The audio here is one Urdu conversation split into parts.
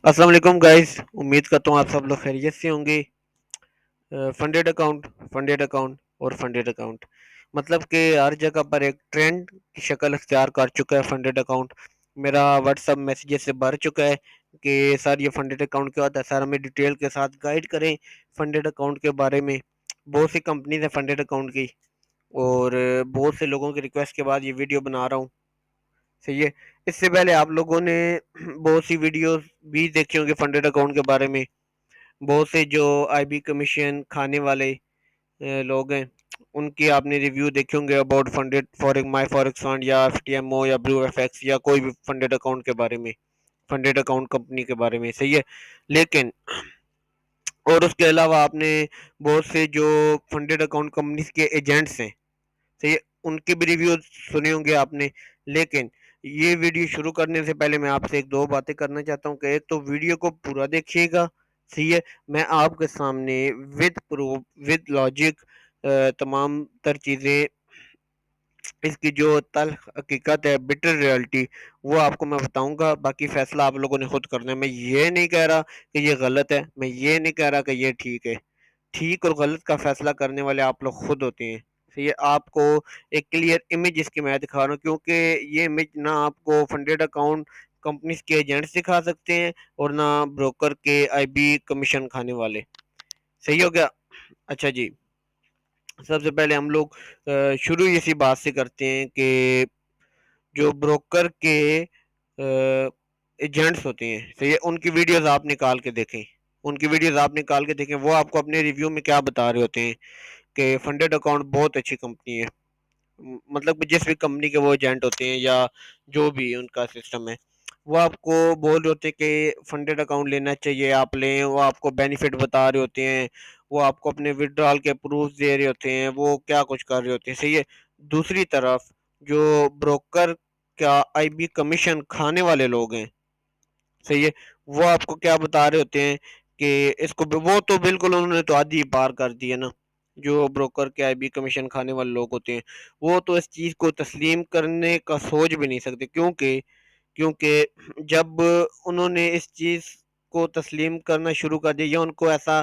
السلام علیکم گائز، امید کرتا ہوں آپ سب لوگ خیریت سے ہوں گے۔ فنڈیڈ اکاؤنٹ، فنڈیڈ اکاؤنٹ اور فنڈیڈ اکاؤنٹ مطلب کہ ہر جگہ پر ایک ٹرینڈ کی شکل اختیار کر چکا ہے فنڈیڈ اکاؤنٹ۔ میرا واٹس اپ میسیجز سے بھر چکا ہے کہ سر یہ فنڈیڈ اکاؤنٹ کیا ہوتا ہے، سر ہمیں ڈیٹیل کے ساتھ گائیڈ کریں فنڈیڈ اکاؤنٹ کے بارے میں۔ بہت سی کمپنیز ہیں فنڈیڈ اکاؤنٹ کی، اور بہت سے لوگوں کی ریکویسٹ کے بعد یہ ویڈیو بنا رہا ہوں۔ صحیح ہے، اس سے پہلے آپ لوگوں نے بہت سی ویڈیوز بھی دیکھی ہوں گے فنڈیڈ اکاؤنٹ کے بارے میں۔ بہت سے جو آئی بی کمیشن کھانے والے لوگ ہیں، ان کی آپ نے ریویو دیکھے ہوں گے about funded fork my forex fund یا ایف ٹی ایم او یا بلو ایف ایکس یا کوئی بھی فنڈیڈ اکاؤنٹ کے بارے میں، فنڈیڈ اکاؤنٹ کمپنی کے بارے میں۔ صحیح ہے، لیکن اور اس کے علاوہ آپ نے بہت سے جو فنڈیڈ اکاؤنٹ کمپنیز کے ایجنٹس ہیں، صحیح ہے، ان کے بھی ریویو سنے ہوں گے آپ نے۔ لیکن یہ ویڈیو شروع کرنے سے پہلے میں آپ سے ایک دو باتیں کرنا چاہتا ہوں کہ ایک تو ویڈیو کو پورا دیکھیے گا، صحیح ہے۔ میں آپ کے سامنے ود پروف ود لاجک تمام تر چیزیں، اس کی جو تلخ حقیقت ہے، بٹر ریالٹی، وہ آپ کو میں بتاؤں گا۔ باقی فیصلہ آپ لوگوں نے خود کرنا ہے۔ میں یہ نہیں کہہ رہا کہ یہ غلط ہے، میں یہ نہیں کہہ رہا کہ یہ ٹھیک ہے۔ ٹھیک اور غلط کا فیصلہ کرنے والے آپ لوگ خود ہوتے ہیں۔ یہ آپ کو ایک کلیئر امیج اس کی میں دکھا رہا ہوں، کیونکہ یہ امیج نہ آپ کو فنڈیڈ اکاؤنٹ کمپنیز کے ایجنٹس دکھا سکتے ہیں اور نہ بروکر کے آئی بی کمیشن کھانے والے۔ صحیح ہو گیا؟ اچھا جی، سب سے پہلے ہم لوگ شروع اسی بات سے کرتے ہیں کہ جو بروکر کے ایجنٹس ہوتے ہیں، صحیح ہے، ان کی ویڈیوز آپ نکال کے دیکھیں، ان کی ویڈیوز آپ نکال کے دیکھیں، وہ آپ کو اپنے ریویو میں کیا بتا رہے ہوتے ہیں کہ فنڈیڈ اکاؤنٹ بہت اچھی کمپنی ہے۔ مطلب کہ جس بھی کمپنی کے وہ ایجنٹ ہوتے ہیں یا جو بھی ان کا سسٹم ہے، وہ آپ کو بول رہے ہوتے ہیں کہ فنڈیڈ اکاؤنٹ لینا چاہیے، آپ لیں۔ وہ آپ کو بینیفٹ بتا رہے ہوتے ہیں، وہ آپ کو اپنے وڈرال کے پروف دے رہے ہوتے ہیں، وہ کیا کچھ کر رہے ہوتے ہیں۔ صحیح ہے، دوسری طرف جو بروکر کا آئی بی کمیشن کھانے والے لوگ ہیں، صحیح ہے، وہ آپ کو کیا بتا رہے ہوتے ہیں کہ اس کو وہ تو بالکل انہوں نے تو آدھی پار کر دی ہے نا۔ جو بروکر کے آئی بی کمیشن کھانے والے لوگ ہوتے ہیں، وہ تو اس چیز کو تسلیم کرنے کا سوچ بھی نہیں سکتے، کیونکہ جب انہوں نے اس چیز کو تسلیم کرنا شروع کر دیا، یا ان کو ایسا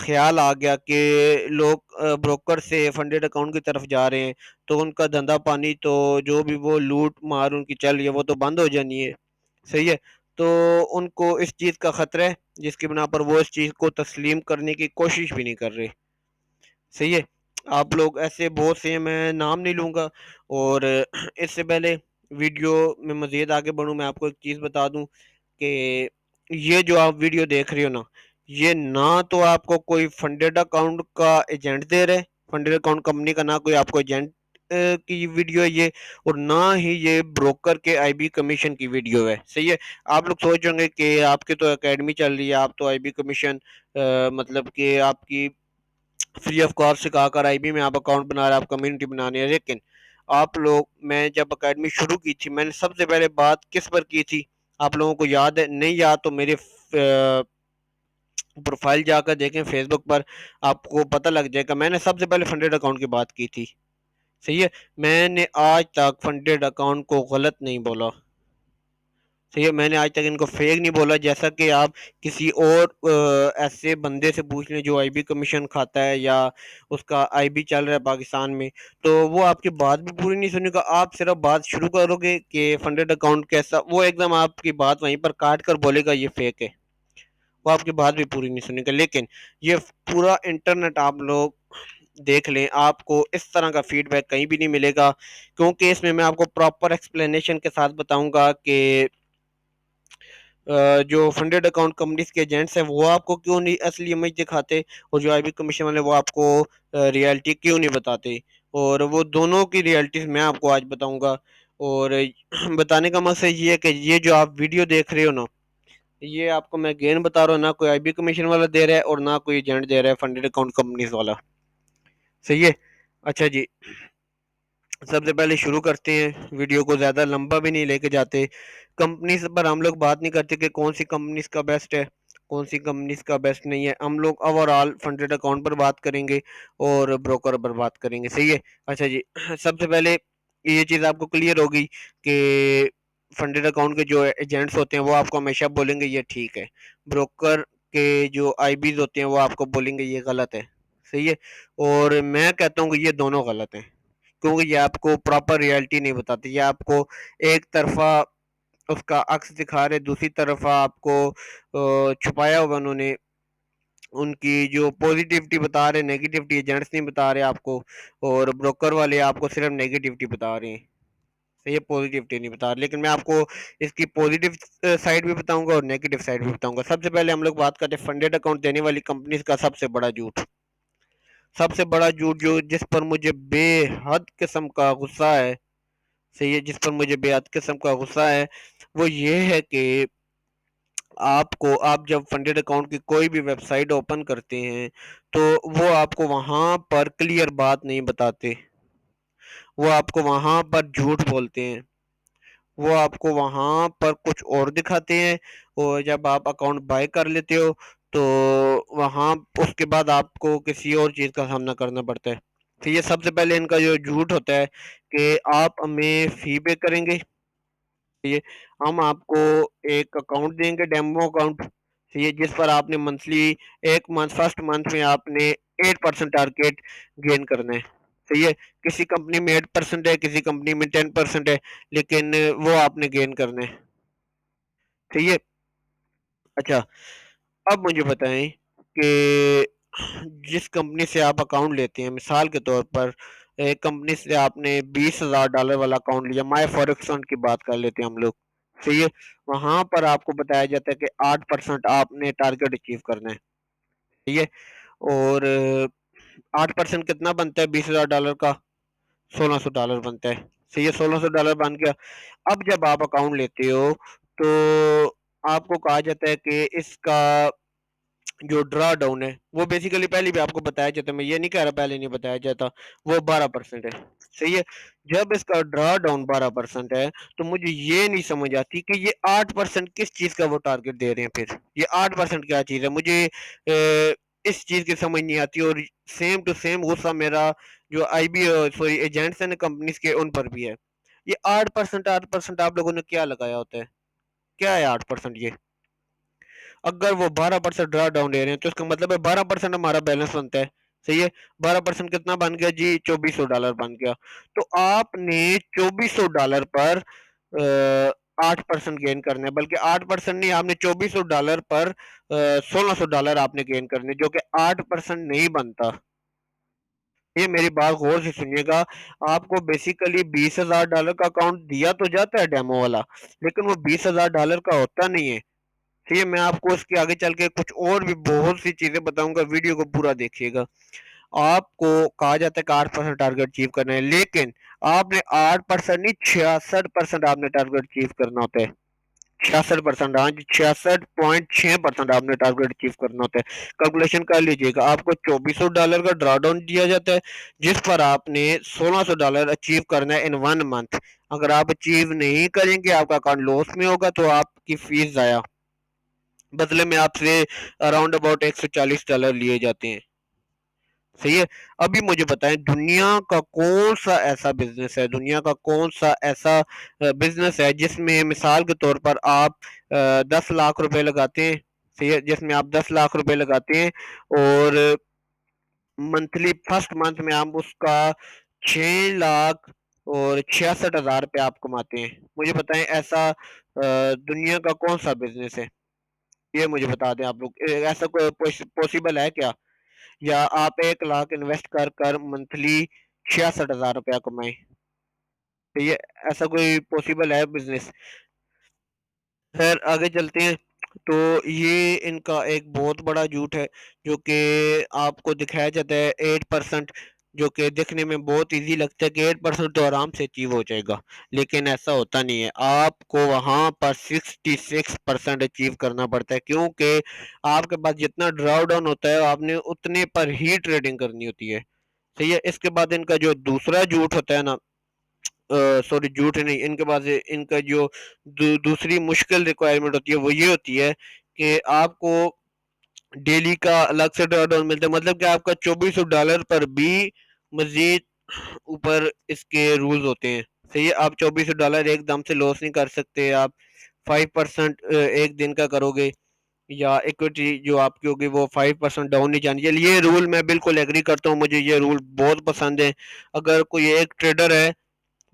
خیال آ گیا کہ لوگ بروکر سے فنڈیڈ اکاؤنٹ کی طرف جا رہے ہیں، تو ان کا دھندا پانی تو جو بھی وہ لوٹ مار ان کی چل رہی ہے وہ تو بند ہو جانی ہے۔ صحیح ہے، تو ان کو اس چیز کا خطرہ ہے، جس کی بنا پر وہ اس چیز کو تسلیم کرنے کی کوشش بھی نہیں کر رہے۔ صحیح ہے، آپ لوگ ایسے بہت سے ہیں، میں نام نہیں لوں گا۔ اور اس سے پہلے ویڈیو میں مزید آگے بڑھوں، میں آپ کو ایک چیز بتا دوں کہ یہ جو آپ ویڈیو دیکھ رہے ہو نا، یہ نہ تو آپ کو کوئی فنڈیڈ اکاؤنٹ کا ایجنٹ دے رہے، فنڈیڈ اکاؤنٹ کمپنی کا نہ کوئی آپ کو ایجنٹ کی ویڈیو ہے یہ، اور نہ ہی یہ بروکر کے آئی بی کمیشن کی ویڈیو ہے۔ صحیح ہے، آپ لوگ سوچ ہوں گے کہ آپ کی تو اکیڈمی چل رہی ہے، آپ تو آئی بی کمیشن مطلب کہ آپ کی فری آف کاسٹ سکھا کر آئی بی میں آپ اکاؤنٹ بنا رہے ہیں، آپ کمیونٹی بنانے ہیں۔ لیکن آپ لوگ، میں جب اکیڈمی شروع کی تھی، میں نے سب سے پہلے بات کس پر کی تھی؟ آپ لوگوں کو یاد ہے؟ نہیں یاد تو میرے پروفائل جا کر دیکھیں فیس بک پر، آپ کو پتہ لگ جائے گا۔ میں نے سب سے پہلے فنڈیڈ اکاؤنٹ کی بات کی تھی۔ صحیح ہے، میں نے آج تک فنڈیڈ اکاؤنٹ کو غلط نہیں بولا۔ صحیح ہے، میں نے آج تک ان کو فیک نہیں بولا۔ جیسا کہ آپ کسی اور ایسے بندے سے پوچھ لیں جو آئی بی کمیشن کھاتا ہے یا اس کا آئی بی چل رہا ہے پاکستان میں، تو وہ آپ کی بات بھی پوری نہیں سنے گا۔ آپ صرف بات شروع کرو گے کہ فنڈیڈ اکاؤنٹ کیسا، وہ ایک دم آپ کی بات وہیں پر کاٹ کر بولے گا یہ فیک ہے، وہ آپ کی بات بھی پوری نہیں سنے گا۔ لیکن یہ پورا انٹرنیٹ آپ لوگ دیکھ لیں، آپ کو اس طرح کا فیڈ بیک کہیں بھی نہیں ملے گا، کیونکہ اس میں آپ کو پراپر ایکسپلینیشن کے ساتھ بتاؤں گا کہ جو فنڈیڈ اکاؤنٹ کمپنیز کے ایجنٹس ہیں وہ آپ کو کیوں نہیں اصلی امیج دکھاتے، اور جو آئی بی کمیشن والے وہ آپ کو ریالٹی کیوں نہیں بتاتے، اور وہ دونوں کی ریالٹیز میں آپ کو آج بتاؤں گا۔ اور بتانے کا مقصد یہ ہے کہ یہ جو آپ ویڈیو دیکھ رہے ہو نا، یہ آپ کو میں گین بتا رہا ہوں، نہ کوئی آئی بی کمیشن والا دے رہا ہے اور نہ کوئی ایجنٹ دے رہا ہے فنڈیڈ اکاؤنٹ کمپنیز والا۔ صحیح ہے، اچھا جی، سب سے پہلے شروع کرتے ہیں، ویڈیو کو زیادہ لمبا بھی نہیں لے کے جاتے۔ کمپنیز پر ہم لوگ بات نہیں کرتے کہ کون سی کمپنیز کا بیسٹ ہے، کون سی کمپنیز کا بیسٹ نہیں ہے۔ ہم لوگ اوور آل فنڈیڈ اکاؤنٹ پر بات کریں گے اور بروکر پر بات کریں گے۔ صحیح ہے، اچھا جی، سب سے پہلے یہ چیز آپ کو کلیئر ہوگی کہ فنڈed اکاؤنٹ کے جو ایجنٹس ہوتے ہیں وہ آپ کو ہمیشہ بولیں گے یہ ٹھیک ہے، بروکر کے جو آئی بیز ہوتے ہیں وہ آپ کو بولیں گے یہ غلط ہے، صحیح ہے، اور میں کہتا ہوں کہ یہ دونوں غلط ہیں، کیونکہ یہ آپ کو پراپر ریالٹی نہیں بتاتے، یہ آپ کو ایک طرفہ اس کا عکس دکھا رہے، دوسری طرف آپ کو چھپایا ہوا انہوں نے ان کی جو پوزیٹیوٹی بتا رہے، نیگیٹیوٹی ایجنٹس نہیں بتا رہے آپ کو، اور بروکر والے آپ کو صرف نیگیٹیوٹی بتا رہے ہیں، صحیح ہے، پوزیٹیوٹی نہیں بتا رہے، لیکن میں آپ کو اس کی پوزیٹیو سائڈ بھی بتاؤں گا اور نیگیٹیو سائڈ بھی بتاؤں گا۔ سب سے پہلے ہم لوگ بات کرتے ہیں فنڈed اکاؤنٹ دینے والی کمپنیز کا سب سے بڑا جھوٹ، سب سے بڑا جھوٹ جو جس پر مجھے بے حد قسم کا غصہ ہے، صحیح ہے، جس پر مجھے بے حد قسم کا غصہ ہے، وہ یہ ہے کہ آپ جب فنڈed اکاؤنٹ کی کوئی بھی ویب سائٹ اوپن کرتے ہیں تو وہ آپ کو وہاں پر کلیئر بات نہیں بتاتے، وہ آپ کو وہاں پر جھوٹ بولتے ہیں، وہ آپ کو وہاں پر کچھ اور دکھاتے ہیں، اور جب آپ اکاؤنٹ بائی کر لیتے ہو تو وہاں اس کے بعد آپ کو کسی اور چیز کا سامنا کرنا پڑتا ہے۔ تو یہ سب سے پہلے ان کا جو جھوٹ ہوتا ہے کہ آپ ہمیں فی پے کریں گے، یہ ہم آپ کو ایک اکاؤنٹ دیں گے، ڈیمو اکاؤنٹ، یہ جس پر آپ نے منتھلی ایک منتھ فرسٹ منتھ میں آپ نے 8% ٹارگیٹ گین کرنا ہے، صحیح ہے، کسی کمپنی میں 8% ہے، کسی کمپنی میں 10% ہے، لیکن وہ آپ نے گین کرنا ہے، صحیح ہے۔ اچھا، اب مجھے بتائیں کہ جس کمپنی سے آپ اکاؤنٹ لیتے ہیں، مثال کے طور پر ایک کمپنی سے آپ نے $20,000 والا اکاؤنٹ لیا، مائی فوریکس فنڈ کی بات کر لیتے ہیں ہم لوگ، صحیح ہے، وہاں پر آپ کو بتایا جاتا ہے کہ 8% آپ نے ٹارگیٹ اچیو کرنا ہے، صحیح ہے، اور 8% کتنا بنتا ہے $20,000 کا؟ $1,600 بنتا ہے، صحیح ہے، $1,600 بن گیا۔ اب جب آپ اکاؤنٹ لیتے ہو تو آپ کو کہا جاتا ہے کہ اس کا جو ڈرا ڈاؤن ہے وہ بیسیکلی پہلے بھی آپ کو بتایا جاتا ہے، میں یہ نہیں کہہ رہا پہلے نہیں بتایا جاتا، وہ 12% ہے، صحیح ہے۔ جب اس کا ڈرا ڈاؤن 12% ہے تو مجھے یہ نہیں سمجھ آتی کہ یہ 8% کس چیز کا وہ ٹارگیٹ دے رہے ہیں، پھر یہ 8% کیا چیز ہے، مجھے اس چیز کی سمجھ نہیں آتی، اور سیم ٹو سیم غصہ میرا جو آئی بی سوری ایجنٹس ہیں کمپنیز کے ان پر بھی ہے۔ یہ 8% آپ لوگوں نے کیا لگایا ہوتا ہے؟ کیا ہے 8%؟ یہ اگر وہ 12% ڈرا ڈاؤن لے رہے ہیں تو اس کا مطلب ہے 12% ہمارا بیلنس بنتا ہے، صحیح ہے، 12% کتنا بن گیا جی؟ $2,400 بن گیا، تو آپ نے $2,400 پر 8% گین کرنا ہے، بلکہ 8% نہیں، آپ نے $2,400 پر $1,600 آپ نے گین کرنے، جو کہ 8% نہیں بنتا۔ یہ میری بات غور سے سنیے گا، آپ کو بیسیکلی $20,000 کا اکاؤنٹ دیا تو جاتا ہے ڈیمو والا، لیکن وہ $20,000 کا ہوتا نہیں ہے، ٹھیک ہے۔ میں آپ کو اس کے آگے چل کے کچھ اور بھی بہت سی چیزیں بتاؤں گا، ویڈیو کو پورا دیکھیے گا۔ آپ کو کہا جاتا ہے کہ 8% ٹارگیٹ اچیو کرنا ہے، لیکن آپ نے 8% نہیں 66% آپ نے ٹارگیٹ اچیو کرنا ہوتا ہے، 66%، ہاں جی 66.6% آپ نے ٹارگیٹ اچیو کرنا ہوتا ہے۔ کیلکولیشن کر لیجئے گا، آپ کو $2,400 کا ڈرا ڈاؤن دیا جاتا ہے جس پر آپ نے $1,600 اچیو کرنا ہے ان 1 منتھ۔ اگر آپ اچیو نہیں کریں گے، آپ کا اکاؤنٹ لوس میں ہوگا تو آپ کی فیس ضائع، بدلے میں آپ سے اراؤنڈ اباؤٹ $140 لیے جاتے ہیں، صحیح ہے۔ ابھی مجھے بتائیں دنیا کا کون سا ایسا بزنس ہے، دنیا کا کون سا ایسا بزنس ہے جس میں مثال کے طور پر آپ 10 لاکھ روپے لگاتے ہیں، صحیح ہے، جس میں آپ 10 لاکھ روپے لگاتے ہیں اور منتھلی فرسٹ منتھ میں آپ اس کا 6,66,000 روپے آپ کماتے ہیں۔ مجھے بتائیں ایسا دنیا کا کون سا بزنس ہے؟ یہ مجھے بتا دیں آپ لوگ، ایسا کوئی پوسیبل ہے کیا؟ یا آپ 1 لاکھ انویسٹ کر کر منتھلی 66,000 روپیہ کمائیں؟ تو یہ ایسا کوئی پوسیبل ہے بزنس؟ خیر آگے چلتے ہیں، تو یہ ان کا ایک بہت بڑا جھوٹ ہے جو کہ آپ کو دکھایا جاتا ہے 8%، جو کہ دیکھنے میں بہت ایزی لگتا ہے کہ 8% تو آرام سے اچیو ہو جائے گا، لیکن ایسا ہوتا نہیں ہے، آپ کو وہاں پر 66% اچیو کرنا پڑتا ہے، کیونکہ آپ کے پاس جتنا ڈراؤ ڈاؤن ہوتا ہے آپ نے اتنے پر ہی ٹریڈنگ کرنی ہوتی ہے، صحیح ہے۔ اس کے بعد ان کا جو دوسرا جھوٹ ہوتا ہے نا، سوری جھوٹ نہیں، ان کے پاس ان کا جو دوسری مشکل ریکوائرمنٹ ہوتی ہے وہ یہ ہوتی ہے کہ آپ کو ڈیلی کا الگ سے ڈرا ڈاؤن ملتا ہے، مطلب کہ آپ کا $2,400 پر بھی مزید اوپر اس کے رولز ہوتے ہیں، صحیح ہے، آپ $24 ایک دم سے لوس نہیں کر سکتے، آپ 5% ایک دن کا کرو گے یا ایکوٹی جو آپ کی ہوگی وہ 5% ڈاؤن نہیں جانی چاہیے۔ یہ رول میں بالکل ایگری کرتا ہوں، مجھے یہ رول بہت پسند ہے۔ اگر کوئی ایک ٹریڈر ہے،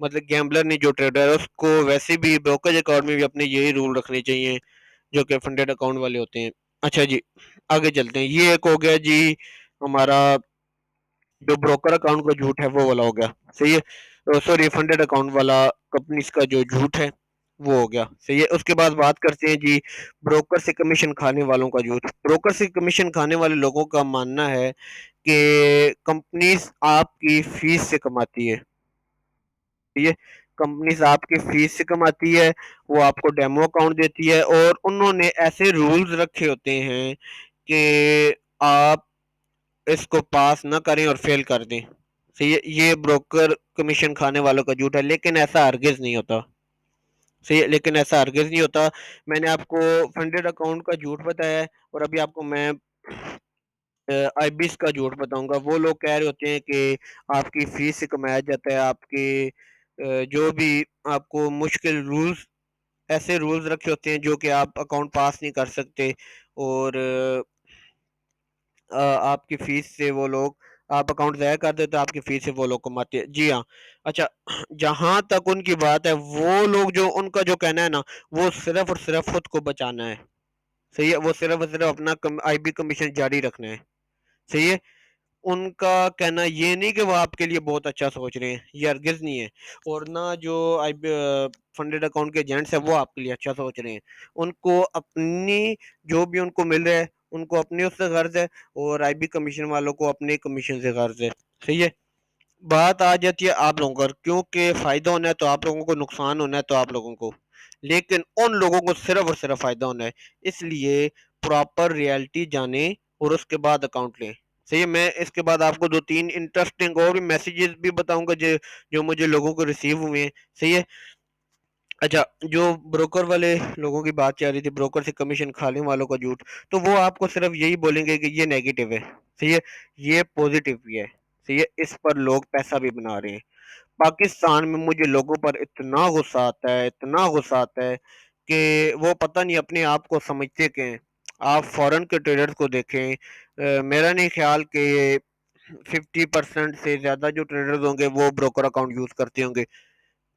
مطلب گیمبلر نہیں، جو ٹریڈر ہے اس کو ویسے بھی بروکر اکاؤنٹ میں بھی اپنے یہی رول رکھنے چاہیے جو کہ فنڈیڈ اکاؤنٹ والے ہوتے ہیں۔ اچھا جی، آگے چلتے ہیں۔ یہ ایک ہو گیا جی ہمارا جو بروکر اکاؤنٹ کا جھوٹ ہے وہ والا ہو گیا، صحیح ہے، سوری فنڈیڈ اکاؤنٹ والا کمپنیز کا جو جھوٹ ہے وہ ہو گیا، صحیح ہے۔ اس کے بعد بات کرتے ہیں جی بروکر سے کمیشن کھانے والوں کا جھوٹ۔ بروکر سے کمیشن کھانے والے لوگوں کا ماننا ہے کہ کمپنیز آپ کی فیس سے کماتی ہے، ٹھیک ہے، کمپنیز آپ کی فیس سے کماتی ہے، وہ آپ کو ڈیمو اکاؤنٹ دیتی ہے اور انہوں نے ایسے رولز رکھے ہوتے ہیں کہ آپ اس کو پاس نہ کریں اور فیل کر دیں، صحیح ہے۔ یہ بروکر کمیشن کھانے والوں کا جھوٹ ہے، لیکن ایسا ہرگز نہیں ہوتا، صحیح ہے، لیکن ایسا ہرگز نہیں ہوتا۔ میں نے آپ کو فنڈیڈ اکاؤنٹ کا جھوٹ بتایا ہے، اور ابھی آپ کو میں آئی بیس کا جھوٹ بتاؤں گا۔ وہ لوگ کہہ رہے ہوتے ہیں کہ آپ کی فیس سے کمایا جاتا ہے، آپ کے جو بھی آپ کو مشکل رولز، ایسے رولز رکھے ہوتے ہیں جو کہ آپ اکاؤنٹ پاس نہیں کر سکتے، اور آپ کی فیس سے وہ لوگ، آپ اکاؤنٹ ضائع کر دیتے تو آپ کی فیس سے وہ لوگ کماتے ہیں، جی ہاں۔ اچھا، جہاں تک ان کی بات ہے، وہ لوگ جو ان کا جو کہنا ہے نا، وہ صرف اور صرف خود کو بچانا ہے، صحیح ہے، وہ صرف اور صرف اپنا آئی بی کمیشن جاری رکھنا ہے، صحیح ہے۔ ان کا کہنا یہ نہیں کہ وہ آپ کے لیے بہت اچھا سوچ رہے ہیں، یہ ہرگز نہیں ہے، اور نہ جو فنڈیڈ اکاؤنٹ کے ایجنٹس ہیں وہ آپ کے لیے اچھا سوچ رہے ہیں۔ ان کو اپنی جو بھی ان کو مل رہا ہے، ان کو اپنے اس سے غرض ہے، اور آئی بی کمیشن والوں کو اپنے کمیشن سے غرض ہے، صحیح ہے۔ بات آ جاتی ہے آپ لوگوں پر، کیونکہ فائدہ ہونا ہے تو آپ لوگوں کو، نقصان ہونا ہے تو آپ لوگوں کو، لیکن ان لوگوں کو صرف اور صرف فائدہ ہونا ہے، اس لیے پراپر ریالٹی جانیں اور اس کے بعد اکاؤنٹ لیں، صحیح ہے۔ میں اس کے بعد آپ کو دو تین انٹرسٹنگ اور بھی میسیجز بھی بتاؤں گا جو مجھے لوگوں کو ریسیو ہوئے ہیں، صحیح ہے۔ اچھا، جو بروکر والے لوگوں کی بات چل رہی تھی، بروکر سے کمیشن کھانے والوں کا جھوٹ، تو وہ آپ کو صرف یہی بولیں گے کہ یہ نیگیٹو ہے، صحیح ہے، یہ پوزیٹو بھی ہے، صحیح ہے، اس پر لوگ پیسہ بھی بنا رہے ہیں۔ پاکستان میں مجھے لوگوں پر اتنا غصہ آتا ہے، اتنا غصہ آتا ہے کہ وہ پتہ نہیں اپنے آپ کو سمجھتے کہ ہیں۔ آپ فورن کے ٹریڈرز کو دیکھیں، میرا نہیں خیال کہ 50% سے زیادہ جو ٹریڈرز ہوں گے وہ بروکر اکاؤنٹ یوز کرتے ہوں گے،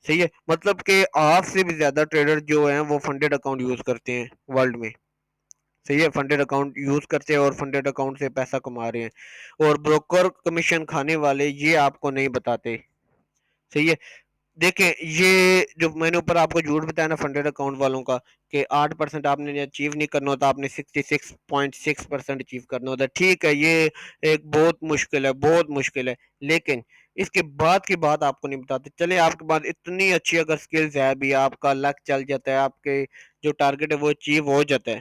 صحیح ہے، مطلب کہ آپ سے بھی زیادہ ٹریڈر جو ہیں وہ فنڈیڈ اکاؤنٹ یوز کرتے ہیں ورلڈ میں، صحیح ہے، فنڈیڈ اکاؤنٹ یوز کرتے ہیں اور فنڈیڈ اکاؤنٹ سے پیسہ کما رہے ہیں، اور بروکر کمیشن کھانے والے یہ آپ کو نہیں بتاتے، صحیح ہے۔ دیکھیں، یہ جو میں نے اوپر آپ کو جھوٹ بتایا نا فنڈیڈ اکاؤنٹ والوں کا، کہ 8% آپ نے اچیو نہیں کرنا ہوتا، آپ نے 66.6% اچیو کرنا ہوتا ہے، ٹھیک ہے، یہ ایک بہت مشکل ہے، بہت مشکل ہے، لیکن اس کے بعد کی بات آپ کو نہیں بتاتے۔ چلے آپ کے بعد اتنی اچھی اگر سکلز ہے بھی، آپ کا لک چل جاتا ہے، آپ کے جو ٹارگیٹ ہے وہ اچیو ہو جاتا ہے،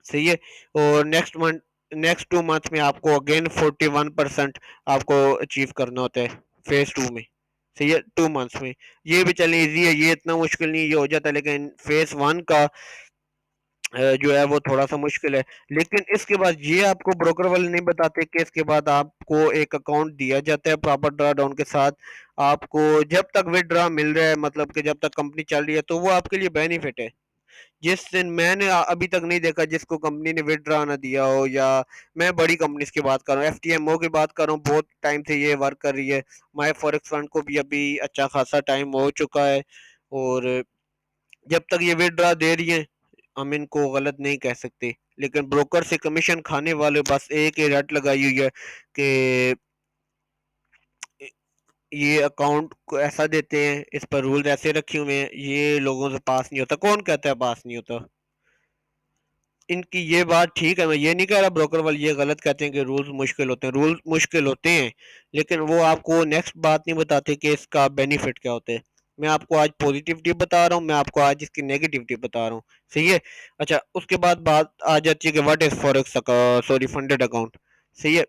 صحیح ہے، اور نیکسٹ 2 منتھ میں آپ کو اگین 41% آپ کو اچیو کرنا ہوتا ہے فیز 2 میں، صحیح ہے، 2 منتھس میں۔ یہ بھی چلیں ایزی ہے، یہ اتنا مشکل نہیں، یہ ہو جاتا ہے، لیکن فیز 1 کا جو ہے وہ تھوڑا سا مشکل ہے۔ لیکن اس کے بعد یہ آپ کو بروکر والے نہیں بتاتے کہ اس کے بعد آپ کو ایک اکاؤنٹ دیا جاتا ہے پراپر ڈرا ڈاؤن کے ساتھ، آپ کو جب تک ودڈرا مل رہا ہے، مطلب کہ جب تک کمپنی چل رہی ہے، تو وہ آپ کے لیے بینیفٹ ہے۔ جس دن میں نے ابھی تک نہیں دیکھا جس کو کمپنی نے ودڈرا نہ دیا ہو، یا میں بڑی کمپنیز کی بات کر رہا ہوں، ایف ٹی ایم او کی بات کر رہا ہوں، بہت ٹائم سے یہ ورک کر رہی ہے، مائی فوریکس فنڈ کو بھی ابھی اچھا خاصا ٹائم ہو چکا ہے، اور جب تک یہ ودڈرا دے رہی ہیں ہم ان کو غلط نہیں کہہ سکتے۔ لیکن بروکر سے کمیشن کھانے والے بس ایک ہی رٹ لگائی ہوئی ہے کہ یہ اکاؤنٹ کو ایسا دیتے ہیں، اس پر رولز ایسے رکھے ہوئے ہیں، یہ لوگوں سے پاس نہیں ہوتا۔ کون کہتا ہے پاس نہیں ہوتا؟ ان کی یہ بات ٹھیک ہے، میں یہ نہیں کہہ رہا بروکر والے یہ غلط کہتے ہیں کہ رولز مشکل ہوتے ہیں، رولز مشکل ہوتے ہیں، لیکن وہ آپ کو نیکسٹ بات نہیں بتاتے کہ اس کا بینیفٹ کیا ہوتا ہے۔ میں آپ کو آج پوزیٹیوٹی بتا رہا ہوں، میں آپ کو آج اس کی نیگیٹیوٹی بتا رہا ہوں، صحیح ہے۔ اچھا، اس کے بعد بات آ جاتی ہے کہ what is forex, sorry funded account, صحیح ہے۔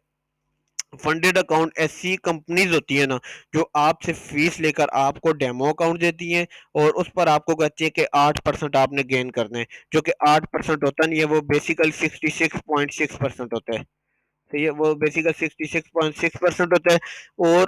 فنڈیڈ اکاؤنٹ ایسی کمپنیز ہوتی ہیں نا جو آپ سے فیس لے کر آپ کو ڈیمو اکاؤنٹ دیتی ہیں، اور اس پر آپ کو کہتی ہے کہ 8% آپ نے گین کرنا ہے، جو کہ 8% ہوتا نہیں ہے، وہ بیسیکل 66.6% ہوتا ہے، صحیح ہے، وہ بیسیکل 66.6% ہوتا ہے، اور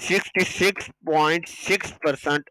66.6%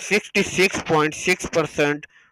66.6%,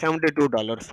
$72।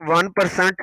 1%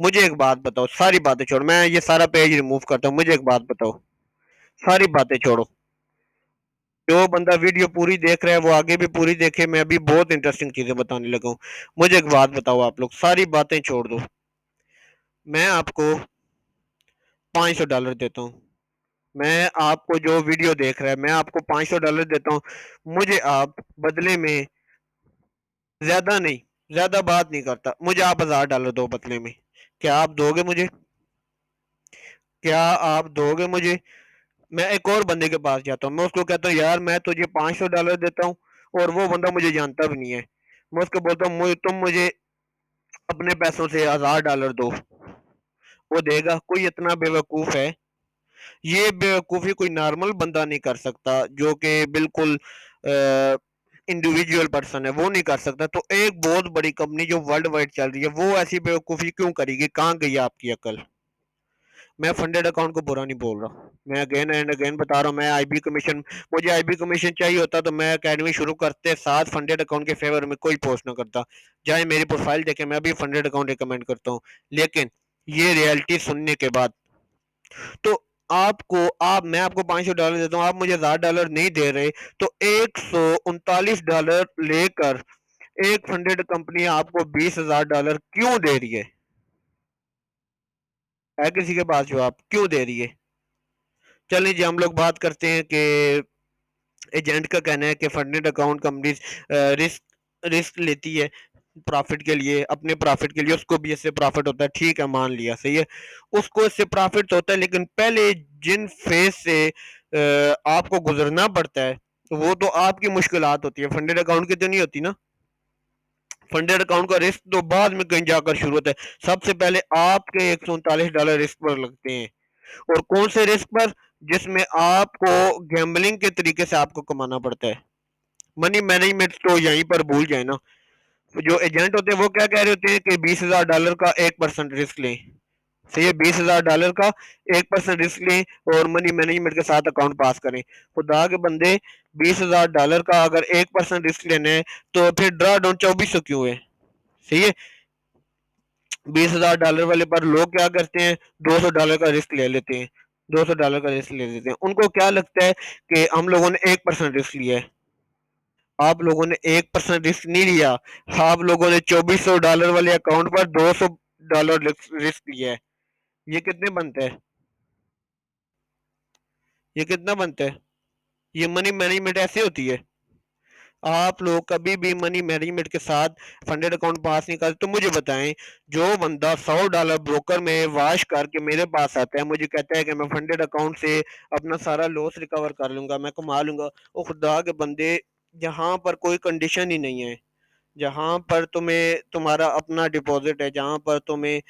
مجھے ایک بات بتاؤ، ساری باتیں چھوڑو، میں یہ سارا پیج ریموو کرتا ہوں، مجھے ایک بات بتاؤ، ساری باتیں چھوڑو، جو بندہ ویڈیو پوری دیکھ رہا ہے وہ آگے بھی پوری دیکھے، میں ابھی بہت انٹرسٹنگ چیزیں بتانے لگا ہوں۔ مجھے ایک بات بتاؤ، آپ لوگ ساری باتیں چھوڑ دو، میں آپ کو $500 دیتا ہوں، میں آپ کو جو ویڈیو دیکھ رہا ہے میں آپ کو $500 دیتا ہوں، مجھے آپ بدلے میں، زیادہ نہیں، زیادہ بات نہیں کرتا، مجھے آپ $1000 دو بدلے میں، کیا آپ دو گے مجھے؟ کیا آپ دو گے مجھے؟ میں ایک اور بندے کے پاس جاتا ہوں، میں اس کو کہتا ہوں یار میں تجھے $500 دیتا ہوں، اور وہ بندہ مجھے جانتا بھی نہیں ہے، میں اس کو بولتا ہوں تم مجھے اپنے پیسوں سے $1000 دو، وہ دے گا؟ کوئی اتنا بے وقوف ہے؟ یہ بے وقوفی کوئی نارمل بندہ نہیں کر سکتا، جو کہ بالکل انڈیویجول پرسن ہے، وہ نہیں کر سکتا، تو ایک بہت بڑی کمپنی جو ورلڈ وائڈ چل رہی ہے وہ ایسی بے وقوفی کیوں کرے گی؟ کہاں گئی آپ کی عقل؟ میں فنڈیڈ اکاؤنٹ کو برا نہیں بول رہا، میں اگین اینڈ اگین بتا رہا ہوں، میں آئی بی کمیشن، مجھے آئی بی کمیشن چاہیے ہوتا تو میں اکیڈمی شروع کرتے ساتھ فنڈیڈ اکاؤنٹ کے فیور میں کوئی پوسٹ نہ کرتا، جائے میری پروفائل دیکھیں، میں بھی فنڈیڈ اکاؤنٹ ریکمینڈ کرتا ہوں، لیکن یہ ریئلٹی سننے کے بعد تو آپ کو، میں آپ کو $500 دیتا ہوں، آپ مجھے $1000 نہیں دے رہے، تو $139 لے کر ایک فنڈیڈ کمپنی آپ کو $20,000 کیوں دے رہی ہے کسی کے پاس جواب کیوں دے رہی ہے؟ چلیں جی، ہم لوگ بات کرتے ہیں کہ ایجنٹ کا کہنا ہے کہ فنڈیڈ اکاؤنٹ کمپنیز رسک لیتی ہے پرافٹ کے لیے، اپنے پرافٹ کے لیے، اس کو بھی اس سے پرافٹ ہوتا ہے، ٹھیک ہے مان لیا، صحیح ہے، اس کو اس سے پرافٹ ہوتا ہے، لیکن پہلے جن فیز سے آپ کو گزرنا پڑتا ہے وہ تو آپ کی مشکلات ہوتی ہے، فنڈیڈ اکاؤنٹ کی تو نہیں ہوتی نا۔ فنڈیڈ اکاؤنٹ کا رسک تو بعد میں کہیں جا کر شروع ہوتا ہے، سب سے پہلے آپ کے $139 رسک پر لگتے ہیں، اور کون سے رسک پر؟ جس میں آپ کو گیمبلنگ کے طریقے سے آپ کو کمانا پڑتا ہے، منی مینجمنٹ تو یہیں پر بھول جائیں نا۔ جو ایجنٹ ہوتے ہیں وہ کیا کہہ رہے ہوتے ہیں کہ $20,000 کا 1% رسک لیں، صحیح ہے، $20,000 کا 1% رسک لیں اور منی مینجمنٹ کے ساتھ اکاؤنٹ پاس کریں۔ خدا کے بندے، $20,000 کا اگر 1% رسک لینا ہے تو پھر ڈرا ڈاؤن 2400 کیوں ہے؟ صحیح ہے، $20,000 والے پر لوگ کیا کرتے ہیں، $200 کا رسک لے لیتے ہیں، $200 کا رسک لے لیتے ہیں، ان کو کیا لگتا ہے کہ ہم لوگوں نے 1% رسک لیا ہے۔ آپ لوگوں نے 1% رسک نہیں لیا، آپ لوگوں نے $2400 والے اکاؤنٹ پر $200 رسک لیا ہے، یہ کتنے بنتا ہے؟ یہ کتنا بنتا ہے؟ یہ منی مینجمنٹ ایسے ہوتی ہے؟ آپ لوگ کبھی بھی منی مینجمنٹ کے ساتھ فنڈیڈ اکاؤنٹ پاس نہیں کرتے، تو مجھے بتائیں، جو بندہ $100 بروکر میں واش کر کے میرے پاس آتا ہے، مجھے کہتا ہے کہ میں فنڈیڈ اکاؤنٹ سے اپنا سارا لوس ریکور کر لوں گا، میں کما لوں گا، وہ خدا کے بندے، جہاں پر کوئی کنڈیشن ہی نہیں ہے، جہاں پر تمہیں تمہارا اپنا ڈپازٹ ہے، جہاں پر تمہیں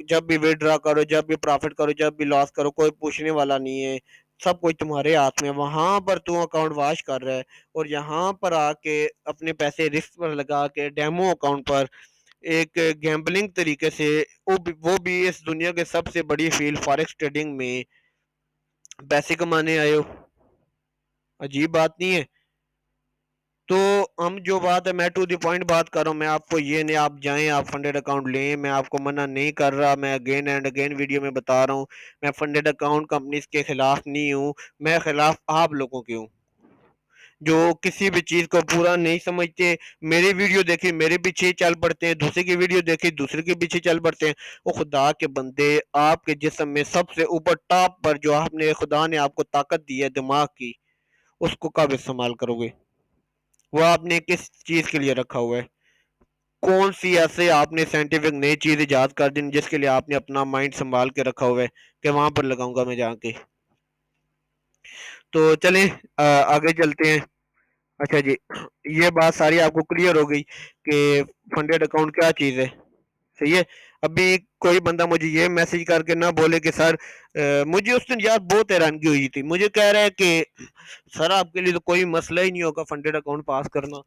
جب بھی وڈرا کرو، جب بھی پرافٹ کرو، جب بھی لاس کرو، کوئی پوچھنے والا نہیں ہے، سب کچھ تمہارے ہاتھ میں، وہاں پر تم اکاؤنٹ واش کر رہا ہے، اور یہاں پر آ کے اپنے پیسے رسک پر لگا کے ڈیمو اکاؤنٹ پر ایک گیمبلنگ طریقے سے، وہ بھی اس دنیا کے سب سے بڑی فیلڈ فارکس ٹریڈنگ میں پیسے کمانے آئے ہو؟ عجیب بات نہیں ہے؟ تو ہم جو بات ہے، میں ٹو دی پوائنٹ بات کر رہا ہوں، میں آپ کو یہ نہیں، آپ جائیں آپ فنڈیڈ اکاؤنٹ لیں، میں آپ کو منع نہیں کر رہا، میں اگین اینڈ اگین ویڈیو میں بتا رہا ہوں، میں فنڈیڈ اکاؤنٹ کمپنیز کے خلاف نہیں ہوں، میں خلاف آپ لوگوں کے ہوں جو کسی بھی چیز کو پورا نہیں سمجھتے، میری ویڈیو دیکھی میرے پیچھے چل پڑتے ہیں، دوسرے کی ویڈیو دیکھی دوسرے کے پیچھے چل پڑتے ہیں۔ وہ خدا کے بندے، آپ کے جسم میں سب سے اوپر ٹاپ پر جو آپ نے، خدا نے آپ کو طاقت دی ہے دماغ کی، اس کو کب استعمال کرو گے؟ وہ آپ نے کس چیز کے لیے رکھا ہوا ہے؟ کون سی ایسے آپ نے سائنٹیفک نئی چیز ایجاد کر دی جس کے لیے آپ نے اپنا مائنڈ سنبھال کے رکھا ہوا ہے کہ وہاں پر لگاؤں گا میں جا کے؟ تو چلیں آگے چلتے ہیں۔ اچھا جی، یہ بات ساری آپ کو کلیئر ہو گئی کہ فنڈیڈ اکاؤنٹ کیا چیز ہے، صحیح ہے؟ ابھی کوئی بندہ مجھے یہ میسج کر کے نہ بولے کہ سر، مجھے اس دن یار بہت حیرانگی ہوئی تھی، مجھے کہہ رہا ہے کہ سر آپ کے لیے تو کوئی مسئلہ ہی نہیں ہوگا فنڈیڈ اکاؤنٹ پاس کرنا،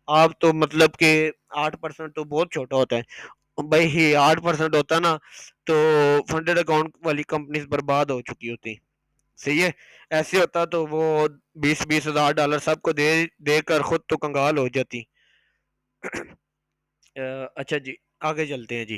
آپ تو مطلب کہ 8% تو بہت چھوٹا ہوتا ہے بھائی، 8% ہوتا نا تو فنڈیڈ اکاؤنٹ والی کمپنیز برباد ہو چکی ہوتی، صحیح ہے؟ ایسے ہوتا تو وہ 20,000 سب کو دے دے کر خود تو کنگال ہو جاتی۔ اچھا جی، آگے چلتے ہیں جی۔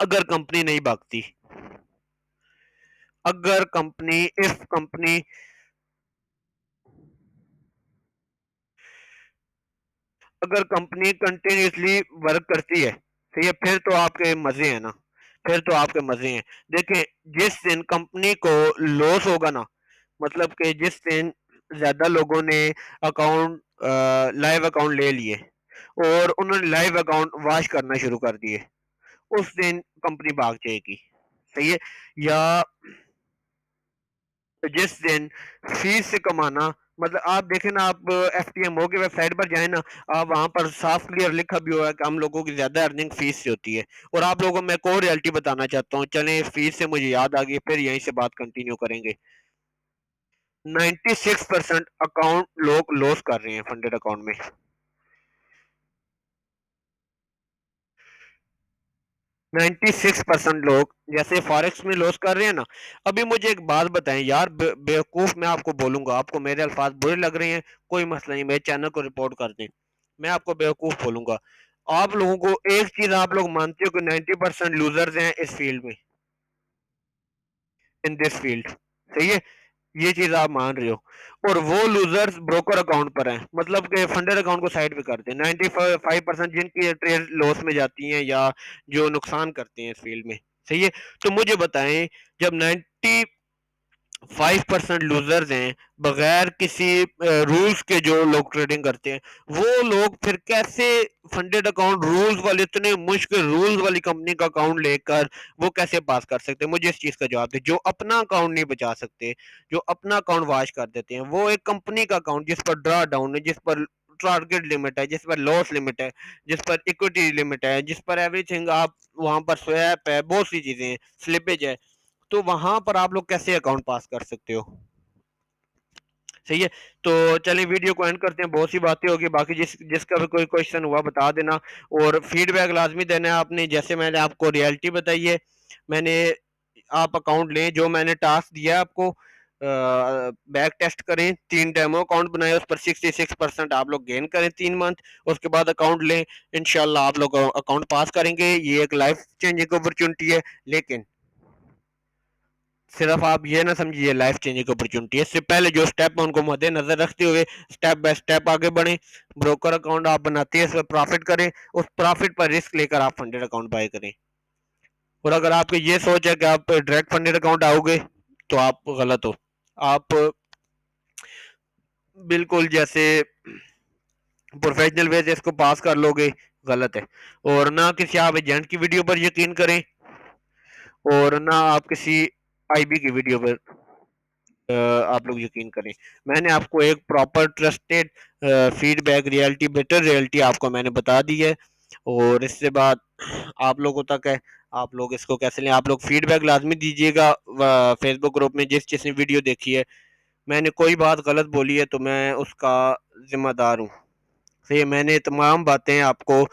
اگر کمپنی نہیں بھاگتی، اگر کمپنی اس کمپنی اگر کمپنی کنٹینیوسلی ورک کرتی ہے، صحیح ہے، پھر تو آپ کے مزے ہیں نا، پھر تو آپ کے مزے ہیں. دیکھیں، جس دن کمپنی کو لوس ہوگا نا، مطلب کہ جس دن زیادہ لوگوں نے اکاؤنٹ لائیو اکاؤنٹ لے لیے اور انہوں نے لائیو اکاؤنٹ واش کرنا شروع کر دیے، اس دن کمپنی بھاگ جائے گی. صحیح ہے. یا جس دن فیس سے کمانا، مطلب آپ دیکھیں نا، آپ ایف ٹی ایم او کی ویب سائٹ پر جائیں نا، آپ وہاں پر صاف کلیئر لکھا بھی ہوا ہے کہ ہم لوگوں کی زیادہ ارننگ فیس سے ہوتی ہے. اور آپ لوگوں میں ایک اور ریئلٹی بتانا چاہتا ہوں، چلیں فیس سے مجھے یاد آ گئی، پھر یہیں سے بات کنٹینیو کریں گے. 96% اکاؤنٹ لوگ لوس کر رہے ہیں فنڈڈ اکاؤنٹ میں. 96% لوگ جیسے فارکس میں لوس کر رہے ہیں نا. ابھی مجھے ایک بات بتائیں یار، بیوقوف میں آپ کو بولوں گا، آپ کو میرے الفاظ برے لگ رہے ہیں، کوئی مسئلہ نہیں، میرے چینل کو رپورٹ کر دیں، میں آپ کو بیوقوف بولوں گا. آپ لوگوں کو ایک چیز آپ لوگ مانتے ہو کہ 90% لوزرز ہیں اس فیلڈ میں، ان دس فیلڈ. صحیح ہے، یہ چیز آپ مان رہے ہو. اور وہ لوزرز بروکر اکاؤنٹ پر ہیں، مطلب کہ فنڈر اکاؤنٹ کو سائڈ پہ کرتے ہیں. 95% جن کی ٹریڈ لاس میں جاتی ہیں یا جو نقصان کرتے ہیں اس فیلڈ میں. صحیح ہے. تو مجھے بتائیں، جب 5% لوزرز ہیں بغیر کسی رولز کے، جو لوگ ٹریڈنگ کرتے ہیں، وہ لوگ پھر کیسے فنڈڈ اکاؤنٹ رولز والے، اتنے مشکل رولز والی کمپنی کا اکاؤنٹ لے کر وہ کیسے پاس کر سکتے ہیں؟ مجھے اس چیز کا جواب دے. جو اپنا اکاؤنٹ نہیں بچا سکتے، جو اپنا اکاؤنٹ واش کر دیتے ہیں، وہ ایک کمپنی کا اکاؤنٹ جس پر ڈرا ڈاؤن ہے، جس پر ٹارگیٹ لمٹ ہے، جس پر لاس لمٹ ہے، جس پر اکوٹی لمٹ ہے، جس پر ایوری تھنگ، آپ وہاں پر سویپ ہے، بہت سی چیزیں ہیں، سلپیج ہے، تو وہاں پر آپ لوگ کیسے اکاؤنٹ پاس کر سکتے ہو؟ صحیح ہے. تو چلیں ویڈیو کو اینڈ کرتے ہیں، بہت سی باتیں ہوگی، باقی جس کا بھی کوئی کوشچن ہوا بتا دینا. اور فیڈ بیک لازمی دینا ہے آپ نے، جیسے میں نے آپ کو ریئلٹی بتائی ہے. میں نے آپ اکاؤنٹ لیں، جو میں نے ٹاسک دیا آپ کو، بیک ٹیسٹ کریں، 3 ڈیمو اکاؤنٹ بنائے، اس پر 66% آپ لوگ گین کریں 3 منتھ، اس کے بعد اکاؤنٹ لیں، انشاءاللہ آپ لوگ اکاؤنٹ پاس کریں گے. یہ ایک لائف چینجنگ اپرچونٹی ہے، لیکن صرف آپ یہ نہ سمجھیے لائف چینجنگ اپرچونٹی ہے. اس سے پہلے جو سٹیپ ان کو مد نظر رکھتے ہوئے سٹیپ بائی سٹیپ آگے بڑھیں. بروکر اکاؤنٹ آپ بناتے ہیں، اس پر پرافٹ کریں، اس پرافٹ پر رسک لے کر آپ فنڈڈ اکاؤنٹ بائی کریں. اور اگر آپ کی یہ سوچ ہے کہ آپ ڈائریکٹ فنڈڈ اکاؤنٹ آؤ گے، تو آپ غلط ہو. آپ بالکل جیسے پروفیشنل وے سے اس کو پاس کر لو گے، غلط ہے. اور نہ کسی آپ ایجنٹ کی ویڈیو پر یقین کریں، اور نہ آپ کسی آئی بی کی ویڈیو پر آپ لوگ یقین کریں. میں نے آپ کو ایک proper trusted feedback reality, better reality آپ کو میں نے بتا دی ہے. اور اس سے بعد آپ لوگوں تک ہے، آپ لوگ اس کو کیسے لیں. آپ لوگ فیڈ بیک لازمی دیجیے گا فیس بک گروپ میں، جس نے ویڈیو دیکھی ہے. میں نے کوئی بات غلط بولی ہے تو میں اس کا ذمہ دار ہوں. صحیح، میں نے تمام باتیں آپ کو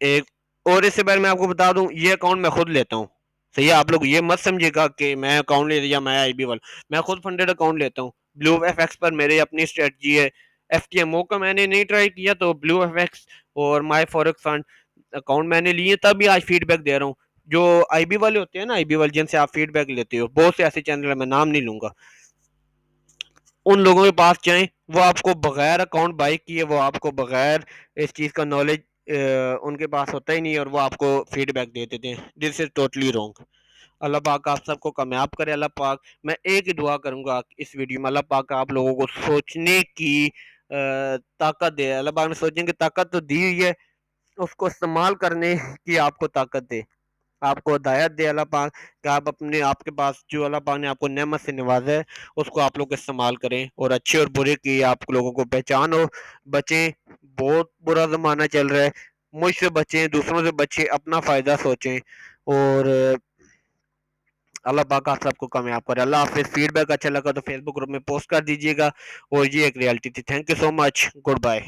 ایک، اور اس سے پہلے میں آپ کو بتا دوں، یہ اکاؤنٹ میں خود لیتا ہوں. صحیح ہے، آپ لوگ یہ مت سمجھے گا کہ میں اکاؤنٹ لے لیا میں آئی بی والا، میں خود فنڈڈ اکاؤنٹ لیتا ہوں. بلو ایف ایکس پر میرے اپنی اسٹریٹجی ہے. ایف ٹی ایم او کا میں نے نہیں ٹرائی کیا، تو بلو ایف ایکس اور مائی فورک فنڈ اکاؤنٹ میں نے لیے، تبھی آج فیڈ بیک دے رہا ہوں. جو آئی بی والے ہوتے ہیں نا، آئی بی والے جن سے آپ فیڈ بیک لیتے ہو، بہت سے ایسے چینل ہیں، میں نام نہیں لوں گا، ان لوگوں کے پاس جائیں. وہ آپ کو بغیر اکاؤنٹ بائی کیے، وہ آپ کو بغیر اس چیز کا نالج ان کے پاس ہوتا ہی نہیں، اور وہ آپ کو فیڈ بیک دے دیتے ہیں. دس از ٹوٹلی رانگ. اللہ پاک آپ سب کو کامیاب کرے. اللہ پاک، میں ایک ہی دعا کروں گا اس ویڈیو میں، اللہ پاک آپ لوگوں کو سوچنے کی طاقت دے. اللہ پاک نے سوچنے کی طاقت تو دی ہوئی ہے، اس کو استعمال کرنے کی آپ کو طاقت دے، آپ کو ہدایت دے اللہ پاک، کہ آپ اپنے، آپ کے پاس جو اللہ پاک نے آپ کو نعمت سے نوازا ہے، اس کو آپ لوگ استعمال کریں، اور اچھے اور برے کی آپ لوگوں کو پہچان ہو. بچیں، بہت برا زمانہ چل رہا ہے، مجھ سے بچیں، دوسروں سے بچیں، اپنا فائدہ سوچیں. اور اللہ پاک آپ سب کو کامیاب کرے. اللہ حافظ. فیڈ بیک اچھا لگا تو فیس بک گروپ میں پوسٹ کر دیجیے گا. اور یہ ایک ریئلٹی تھی. Thank you so much. Good bye.